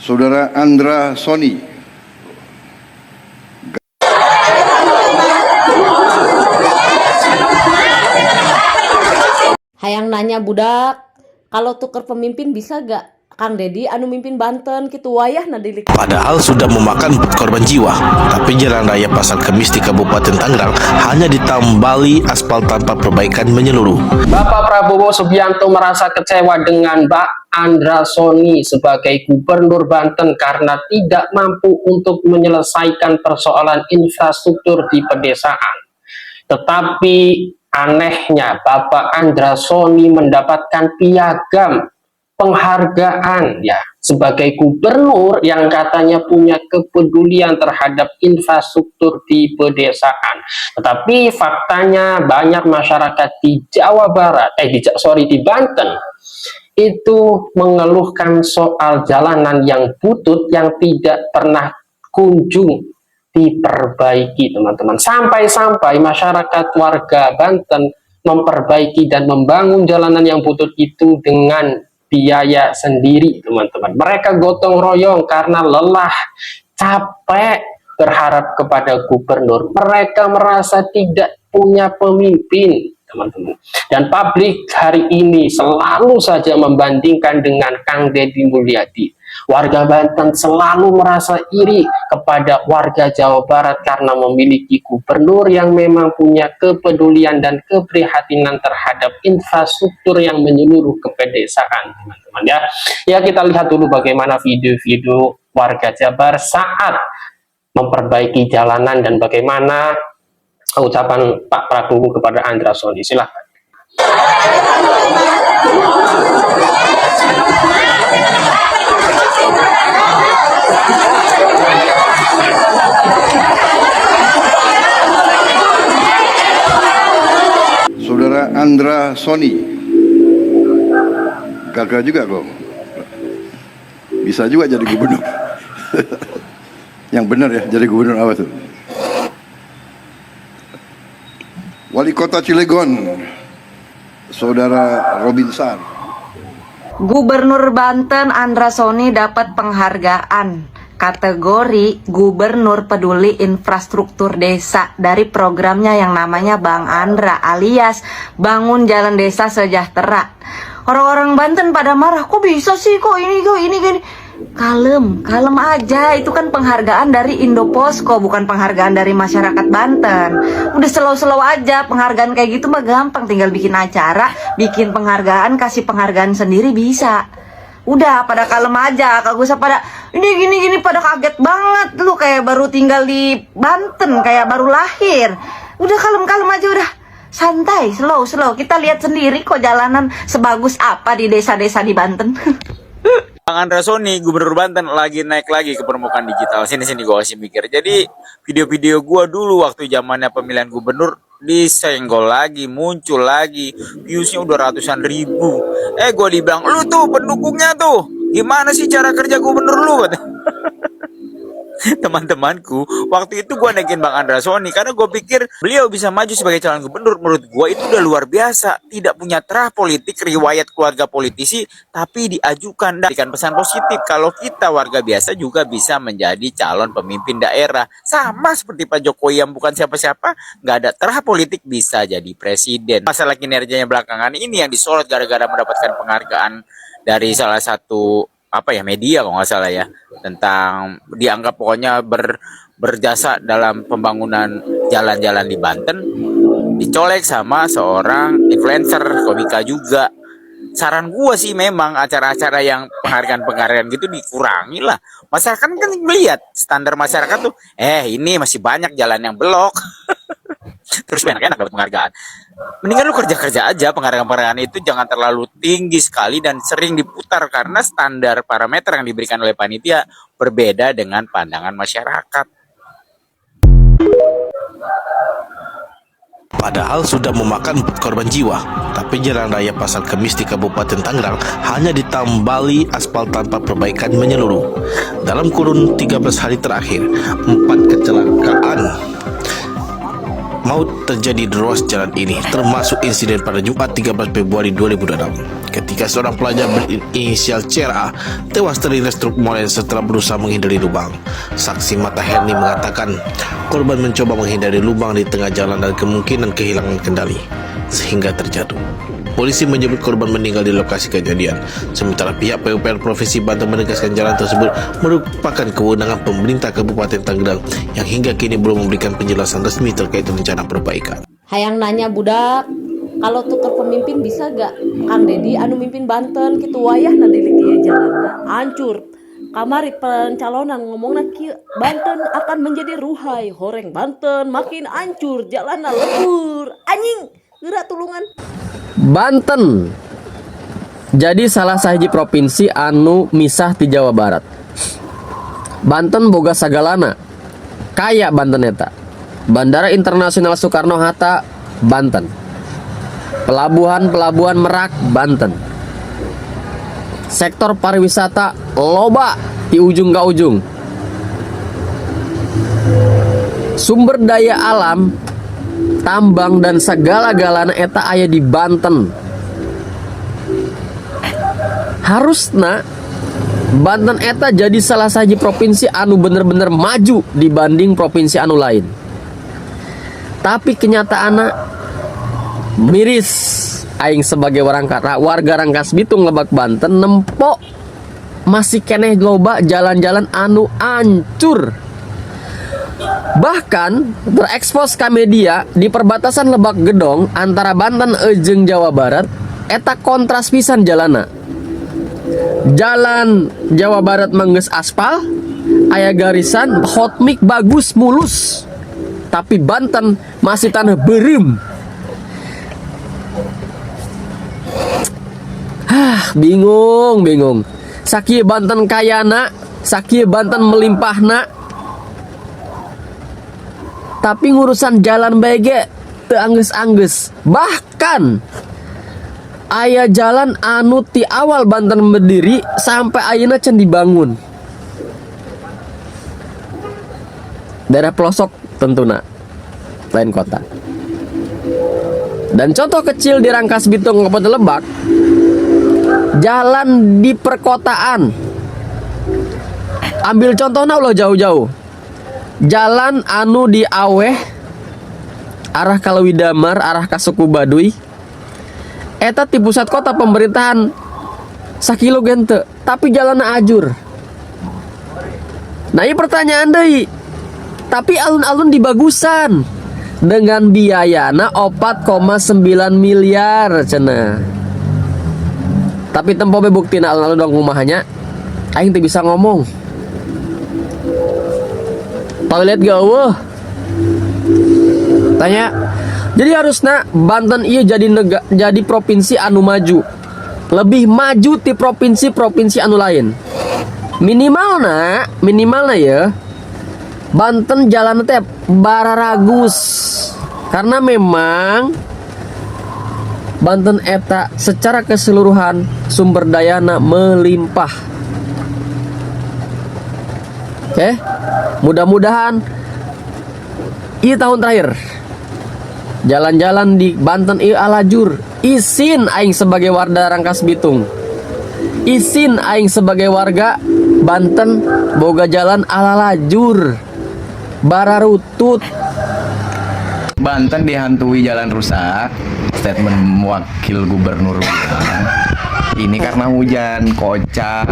Saudara Andra Soni. Hayang nanya budak, kalau tuker pemimpin bisa gak? Kang Dedi anu mimpin Banten gitu wayah nadilik. Padahal sudah memakan 4 korban jiwa, tapi jalan raya Pasar Kemis di Kabupaten Tangerang hanya ditambali aspal tanpa perbaikan menyeluruh. Bapak Prabowo Subianto merasa kecewa dengan Mbak Andra Soni sebagai Gubernur Banten karena tidak mampu untuk menyelesaikan persoalan infrastruktur di pedesaan. Tetapi anehnya Bapak Andra Soni mendapatkan piagam penghargaan ya sebagai gubernur yang katanya punya kepedulian terhadap infrastruktur di pedesaan. Tetapi faktanya banyak masyarakat di Jawa Barat, di Banten itu mengeluhkan soal jalanan yang butut yang tidak pernah kunjung diperbaiki, teman-teman. Sampai-sampai masyarakat warga Banten memperbaiki dan membangun jalanan yang butut itu dengan biaya sendiri, teman-teman. Mereka gotong royong karena lelah, capek berharap kepada gubernur. Mereka merasa tidak punya pemimpin, teman-teman. Dan publik hari ini selalu saja membandingkan dengan Kang Deddy Mulyadi. Warga Banten selalu merasa iri kepada warga Jawa Barat karena memiliki gubernur yang memang punya kepedulian dan keprihatinan terhadap infrastruktur yang menyeluruh ke pedesaan, teman-teman ya. Ya, kita lihat dulu bagaimana video-video warga Jabar saat memperbaiki jalanan dan bagaimana ucapan Pak Prabowo kepada Andra Soni. Silahkan. Saudara Andra Soni. Gagal juga kok. Bisa juga jadi gubernur. Yang benar ya, jadi gubernur apa tuh? Wali Kota Cilegon, Saudara Robin Sar. Gubernur Banten Andra Soni dapat penghargaan kategori Gubernur Peduli Infrastruktur Desa dari programnya yang namanya Bang Andra alias Bangun Jalan Desa Sejahtera. Orang-orang Banten pada marah, kok bisa sih, kok ini gini. Kalem aja, itu kan penghargaan dari Indoposko, bukan penghargaan dari masyarakat Banten. Udah slow aja, penghargaan kayak gitu mah gampang, tinggal bikin acara, bikin penghargaan, kasih penghargaan sendiri bisa. Udah pada kalem aja, kagak usah pada ini gini pada kaget banget lu kayak baru tinggal di Banten, kayak baru lahir. Udah kalem aja, udah santai, slow. Kita lihat sendiri kok jalanan sebagus apa di desa-desa di Banten. Bang Andra Soni, Gubernur Banten lagi naik lagi ke permukaan digital. Sini gue kasih mikir. Jadi video-video gue dulu waktu zamannya pemilihan gubernur disenggol lagi, muncul lagi, viewsnya udah ratusan ribu. Gue dibilang, lu tuh pendukungnya tuh, gimana sih cara kerja gubernur lu? Teman-temanku, waktu itu gue naikin Bang Andra Soni karena gue pikir beliau bisa maju sebagai calon gubernur. Menurut gue itu udah luar biasa, tidak punya terah politik, riwayat keluarga politisi, tapi diajukan dan berikan pesan positif kalau kita warga biasa juga bisa menjadi calon pemimpin daerah. Sama seperti Pak Jokowi yang bukan siapa-siapa, nggak ada terah politik bisa jadi presiden. Masalah kinerjanya belakangan ini yang disorot gara-gara mendapatkan penghargaan dari salah satu media kalau nggak salah ya, tentang dianggap pokoknya berjasa dalam pembangunan jalan-jalan di Banten, dicolek sama seorang influencer, komika juga. Saran gua sih memang acara-acara yang penghargaan gitu dikurangi lah. Masyarakat kan melihat standar masyarakat tuh, ini masih banyak jalan yang belok. Terus enak-enak dapat penghargaan. Mendingan lu kerja aja, penghargaan itu jangan terlalu tinggi sekali dan sering diputar karena standar parameter yang diberikan oleh panitia berbeda dengan pandangan masyarakat. Padahal sudah memakan 4 korban jiwa, tapi jalan raya Pasar Kemis di Kabupaten Tangerang hanya ditambali aspal tanpa perbaikan menyeluruh. Dalam kurun 13 hari terakhir, 4 kecelakaan maut terjadi di ruas jalan ini, termasuk insiden pada Jumat 13 Februari 2026. ketika seorang pelajar berinisial CRA tewas terlindas truk molen setelah berusaha menghindari lubang. Saksi mata Herni mengatakan korban mencoba menghindari lubang di tengah jalan dan kemungkinan kehilangan kendali sehingga terjatuh. Polisi menyebut korban meninggal di lokasi kejadian. Sementara pihak PUPR Provinsi Banten menegaskan jalan tersebut merupakan kewenangan pemerintah Kabupaten Tangerang yang hingga kini belum memberikan penjelasan resmi terkait rencana perbaikan. Hayang nanya budak, kalau tukar pemimpin bisa gak Kang Dedi anu mimpin Banten gitu wayah na diliki jalanna hancur. Kamari pencalonan ngomongna kieu, Banten akan menjadi ruhai, horeng Banten makin hancur, jalanna lebur. Anjing, geura tulungan. Banten jadi salah sahiji provinsi anu misah di Jawa Barat. Banten boga sagalana, kaya Banten eta. Bandara Internasional Soekarno-Hatta, Banten. Pelabuhan Merak, Banten. Sektor pariwisata loba di ujung ke ujung. Sumber daya alam, tambang dan segala-galana eta aya di Banten. Harusna Banten eta jadi salah satu provinsi anu bener-bener maju dibanding provinsi anu lain. Tapi kenyataanna miris. Aing sebagai warga Rangkas Bitung Lebak Banten nempo masih keneh loba jalan-jalan anu ancur. Bahkan terekspos ke media di perbatasan Lebak Gedong antara Banten jeung Jawa Barat eta kontras pisan jalana. Jalan Jawa Barat manggeus aspal, aya garisan hot mix bagus mulus. Tapi Banten masih tanah berem. Bingung. Sakieu Banten kayana, sakieu Banten melimpahna. Tapi ngurusan jalan BG teu anggeus-anggeus. Bahkan aya jalan anu ti awal Banten berdiri sampai ayeuna can dibangun. Daerah pelosok tentuna, lain kota. Dan contoh kecil di Rangkas Bitung Kabupaten Lebak, jalan di perkotaan. Ambil contohnya ulah jauh-jauh. Jalan anu di Aweh arah Kalawidamar, arah ka Suku Baduy. Eta ti pusat kota pemerintahan sakilo gente, tapi jalanna ajur. Nah, ieu pertanyaan deui. Tapi alun-alun dibagusan dengan biayana 4,9 miliar cenah. Tapi tempo be buktina alun-alun dong rumahnya aing teu bisa ngomong. Toilet geueuh. Tanya. Jadi harusnya Banten ieu jadi provinsi anu maju. Lebih maju ti provinsi-provinsi anu lain. Minimalna ya Banten jalan teh bararagus. Karena memang Banten eta secara keseluruhan sumber dayana melimpah. Oke, mudah-mudahan ini tahun terakhir jalan-jalan di Banten ieu alajur. Izin aing sebagai warga Rangkas Bitung, izin aing sebagai warga Banten boga jalan ala lajur bararutut. Banten dihantui jalan rusak. Statement wakil gubernur bilang, ini karena hujan. Kocak.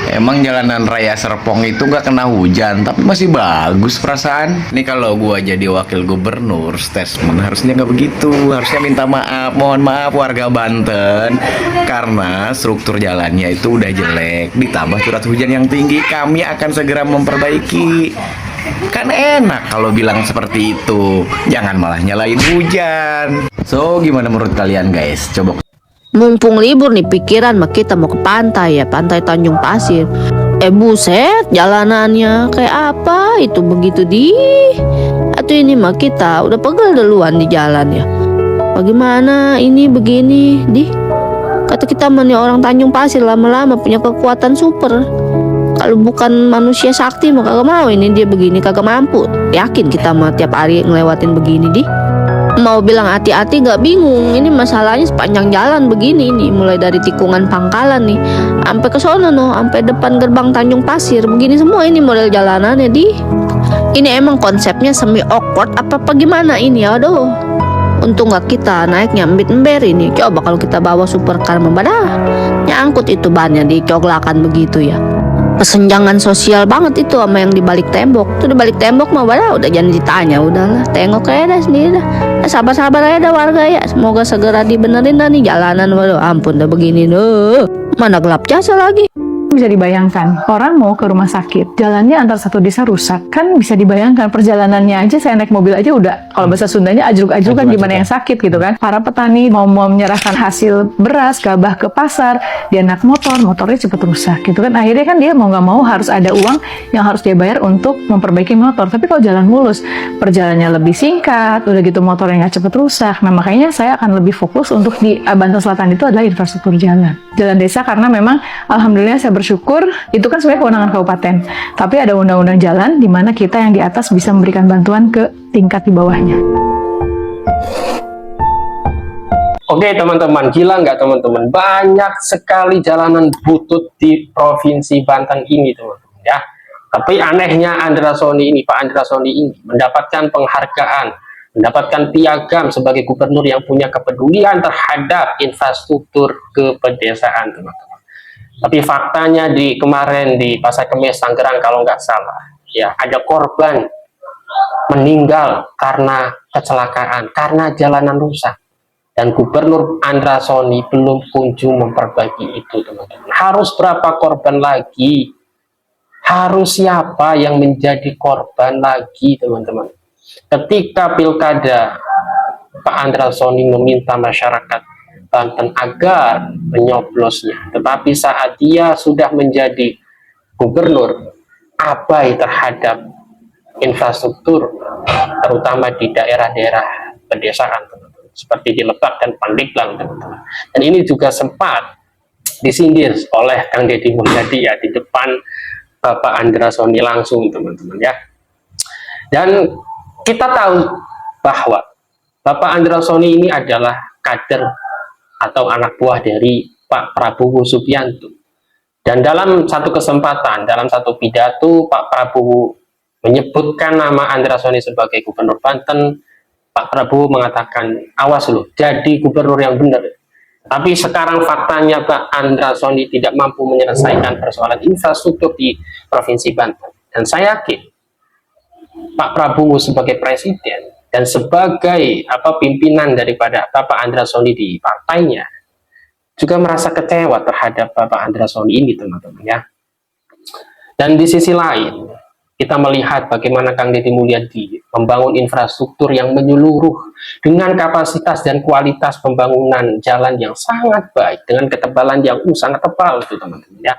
Emang jalanan raya Serpong itu gak kena hujan, tapi masih bagus perasaan. Ini kalau gua jadi wakil gubernur, statement harusnya gak begitu. Harusnya minta maaf, mohon maaf warga Banten, karena struktur jalannya itu udah jelek, ditambah curah hujan yang tinggi. Kami akan segera memperbaiki. Kan enak kalau bilang seperti itu, jangan malah nyalain hujan. So, gimana menurut kalian guys? Coba. Mumpung libur nih pikiran mah kita mau ke pantai ya, pantai Tanjung Pasir. Buset, jalanannya kayak apa itu begitu di? Atau ini mah kita udah pegel duluan di jalan ya. Bagaimana ini begini di? Kata kita mah nih orang Tanjung Pasir lama-lama punya kekuatan super. Kalau bukan manusia sakti mah kagak mau ini dia begini, kagak mampu. Yakin kita mah tiap hari ngelewatin begini di. Mau bilang hati-hati gak bingung. Ini masalahnya sepanjang jalan begini nih, mulai dari tikungan Pangkalan nih sampai ke sono no, sampai depan gerbang Tanjung Pasir. Begini semua ini model jalanannya di. Ini emang konsepnya semi awkward apa gimana ini? Aduh. Untung gak kita naiknya ember ini. Coba kalau kita bawa supercar membadah, nyangkut itu bannya di coglakan begitu ya. Kesenjangan sosial banget itu sama yang di balik tembok. Tuh di balik tembok mah udah jangan ditanya, udahlah tengok aja dah sendiri dah. Sabar-sabar aja dah warga ya. Semoga segera dibenerin dah nih jalanan. Waduh ampun dah begini tuh. Mana gelap jasa lagi. Bisa dibayangkan, orang mau ke rumah sakit, jalannya antar satu desa rusak, kan bisa dibayangkan perjalanannya aja, saya naik mobil aja udah, kalau bahasa Sundanya ajruk-ajrukan gimana yang sakit gitu kan. Para petani mau menyerahkan hasil beras, gabah ke pasar, dia naik motornya cepet rusak gitu kan. Akhirnya kan dia mau nggak mau harus ada uang yang harus dia bayar untuk memperbaiki motor. Tapi kalau jalan mulus, perjalanannya lebih singkat, udah gitu motornya nggak cepet rusak. Nah makanya saya akan lebih fokus untuk di Banten Selatan itu adalah infrastruktur jalan desa, karena memang alhamdulillah saya bersyukur itu kan sebenarnya kewenangan kabupaten, tapi ada undang-undang jalan di mana kita yang di atas bisa memberikan bantuan ke tingkat di bawahnya. Oke teman-teman, gila nggak teman-teman? Banyak sekali jalanan butut di Provinsi Banten ini teman-teman ya. Tapi anehnya Andra Sony ini, Pak Andra Sony ini mendapatkan penghargaan, mendapatkan piagam sebagai gubernur yang punya kepedulian terhadap infrastruktur kepedesaan teman-teman. Tapi faktanya di kemarin di Pasar Kemis Tangerang kalau nggak salah ya, ada korban meninggal karena kecelakaan, karena jalanan rusak, dan Gubernur Andra Sony belum kunjung memperbaiki itu teman-teman. Harus berapa korban lagi? Harus siapa yang menjadi korban lagi teman-teman? Ketika pilkada, Pak Andra Sony meminta masyarakat Banten agar menyoblosnya, tetapi saat dia sudah menjadi gubernur, abai terhadap infrastruktur, terutama di daerah-daerah pedesaan, teman-teman, seperti di Lebak dan Pandeglang, teman-teman. Dan ini juga sempat disindir oleh Kang Deddy Mulyadi ya di depan Bapak Andra Sony langsung, teman-teman ya. Dan kita tahu bahwa Bapak Andra Sony ini adalah kader atau anak buah dari Pak Prabowo Subianto. Dan dalam satu kesempatan, dalam satu pidato, Pak Prabowo menyebutkan nama Andra Sony sebagai gubernur Banten. Pak Prabowo mengatakan, awas loh, jadi gubernur yang benar. Tapi sekarang faktanya Pak Andra Sony tidak mampu menyelesaikan persoalan infrastruktur di Provinsi Banten. Dan saya yakin Pak Prabowo sebagai presiden dan sebagai pimpinan daripada Bapak Andra Sony di partainya juga merasa kecewa terhadap Bapak Andra Sony ini teman-teman ya. Dan di sisi lain kita melihat bagaimana Kang Deddy Mulyadi membangun infrastruktur yang menyeluruh dengan kapasitas dan kualitas pembangunan jalan yang sangat baik dengan ketebalan yang sangat tebal itu teman-teman ya.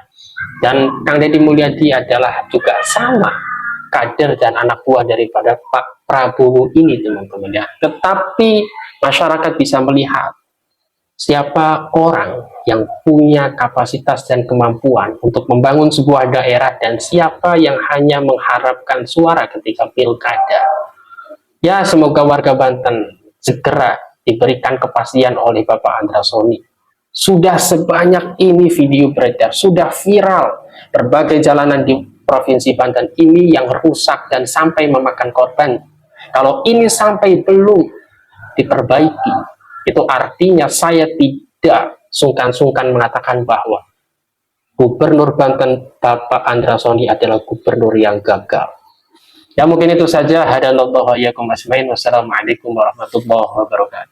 Dan Kang Deddy Mulyadi adalah juga sama kader dan anak buah daripada Pak Prabowo ini teman-teman ya. Tetapi masyarakat bisa melihat siapa orang yang punya kapasitas dan kemampuan untuk membangun sebuah daerah dan siapa yang hanya mengharapkan suara ketika pilkada. Ya semoga warga Banten segera diberikan kepastian oleh Bapak Andra Sony. Sudah sebanyak ini video beredar, sudah viral berbagai jalanan di Provinsi Banten ini yang rusak dan sampai memakan korban. Kalau ini sampai belum diperbaiki, itu artinya saya tidak sungkan-sungkan mengatakan bahwa Gubernur Banten Bapak Andra Sony adalah gubernur yang gagal. Ya mungkin itu saja. Hadallahu iyyakum ajmain. Wassalamualaikum warahmatullahi wabarakatuh.